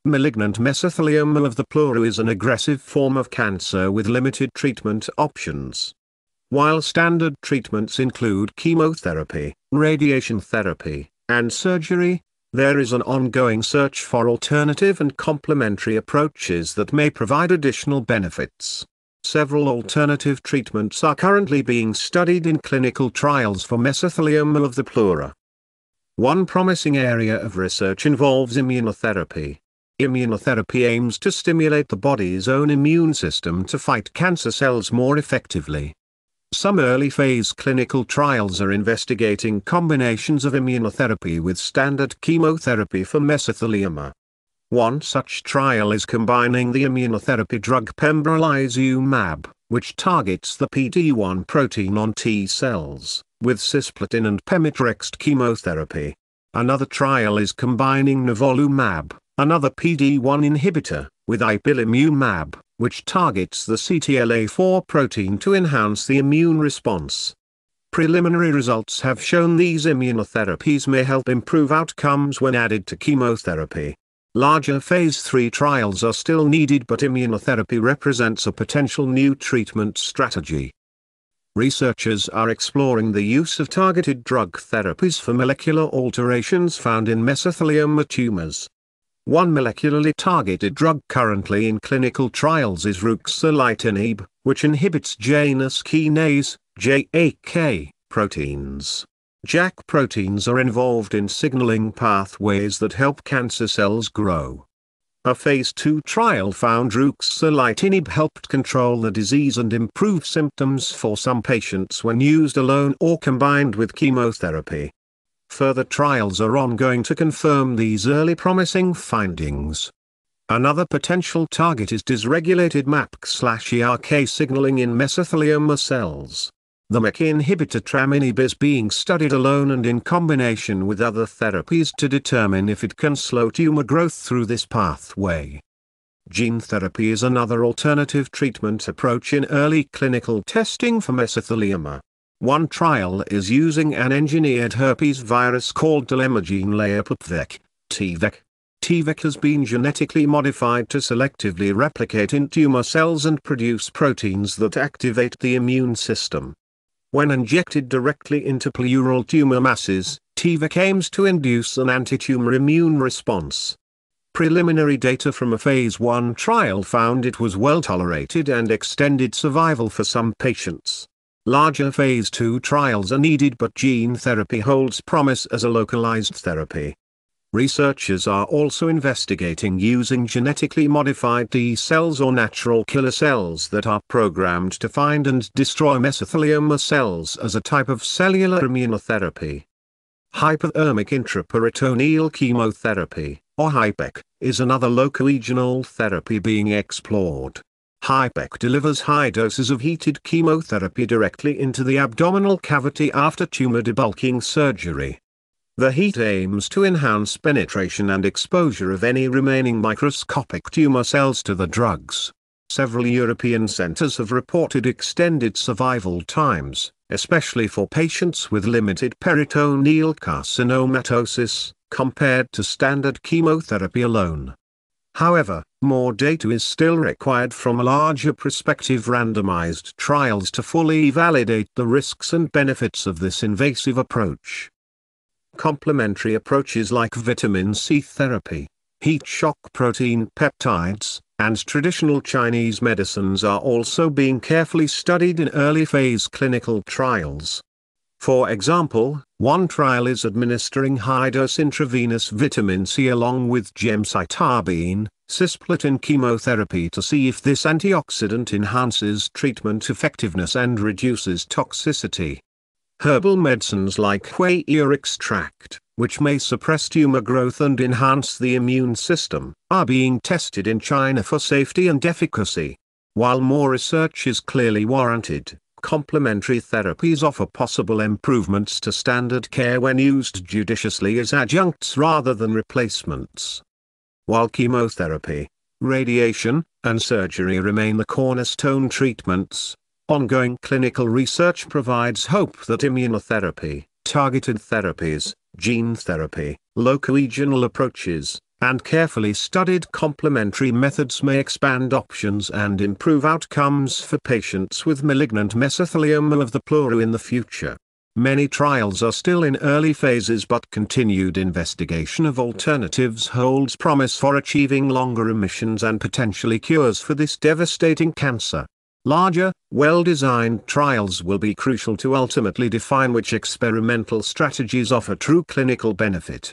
Malignant mesothelioma of the pleura is an aggressive form of cancer with limited treatment options. While standard treatments include chemotherapy, radiation therapy, and surgery, there is an ongoing search for alternative and complementary approaches that may provide additional benefits. Several alternative treatments are currently being studied in clinical trials for mesothelioma of the pleura. One promising area of research involves immunotherapy. Immunotherapy aims to stimulate the body's own immune system to fight cancer cells more effectively. Some early-phase clinical trials are investigating combinations of immunotherapy with standard chemotherapy for mesothelioma. One such trial is combining the immunotherapy drug pembrolizumab, which targets the PD-1 protein on T cells, with cisplatin and pemetrexed chemotherapy. Another trial is combining nivolumab, another PD-1 inhibitor, with ipilimumab, which targets the CTLA-4 protein to enhance the immune response. Preliminary results have shown these immunotherapies may help improve outcomes when added to chemotherapy. Larger phase 3 trials are still needed, but immunotherapy represents a potential new treatment strategy. Researchers are exploring the use of targeted drug therapies for molecular alterations found in mesothelioma tumors. One molecularly targeted drug currently in clinical trials is ruxolitinib, which inhibits Janus kinase (JAK) proteins. JAK proteins are involved in signaling pathways that help cancer cells grow. A phase 2 trial found ruxolitinib helped control the disease and improve symptoms for some patients when used alone or combined with chemotherapy. Further trials are ongoing to confirm these early promising findings. Another potential target is dysregulated MAP/ERK signaling in mesothelioma cells. The MEK inhibitor traminib is being studied alone and in combination with other therapies to determine if it can slow tumor growth through this pathway. Gene therapy is another alternative treatment approach in early clinical testing for mesothelioma. One trial is using an engineered herpes virus called HIPEC, TVEC. TVEC has been genetically modified to selectively replicate in tumor cells and produce proteins that activate the immune system. When injected directly into pleural tumor masses, TVEC aims to induce an anti-tumor immune response. Preliminary data from a phase 1 trial found it was well tolerated and extended survival for some patients. Larger phase 2 trials are needed, but gene therapy holds promise as a localized therapy. Researchers are also investigating using genetically modified T cells or natural killer cells that are programmed to find and destroy mesothelioma cells as a type of cellular immunotherapy. Hypothermic intraperitoneal chemotherapy, or HIPEC, is another locoregional therapy being explored. HIPEC delivers high doses of heated chemotherapy directly into the abdominal cavity after tumor debulking surgery. The heat aims to enhance penetration and exposure of any remaining microscopic tumor cells to the drugs. Several European centers have reported extended survival times, especially for patients with limited peritoneal carcinomatosis, compared to standard chemotherapy alone. However, more data is still required from larger prospective randomized trials to fully validate the risks and benefits of this invasive approach. Complementary approaches like vitamin C therapy, heat shock protein peptides, and traditional Chinese medicines are also being carefully studied in early-phase clinical trials. For example, one trial is administering high-dose intravenous vitamin C along with gemcitabine, cisplatin chemotherapy to see if this antioxidant enhances treatment effectiveness and reduces toxicity. Herbal medicines like quail extract, which may suppress tumor growth and enhance the immune system, are being tested in China for safety and efficacy. While more research is clearly warranted, complementary therapies offer possible improvements to standard care when used judiciously as adjuncts rather than replacements. While chemotherapy, radiation, and surgery remain the cornerstone treatments, ongoing clinical research provides hope that immunotherapy, targeted therapies, gene therapy, locoregional approaches, and carefully studied complementary methods may expand options and improve outcomes for patients with malignant mesothelioma of the pleura in the future. Many trials are still in early phases, but continued investigation of alternatives holds promise for achieving longer remissions and potentially cures for this devastating cancer. Larger, well-designed trials will be crucial to ultimately define which experimental strategies offer true clinical benefit.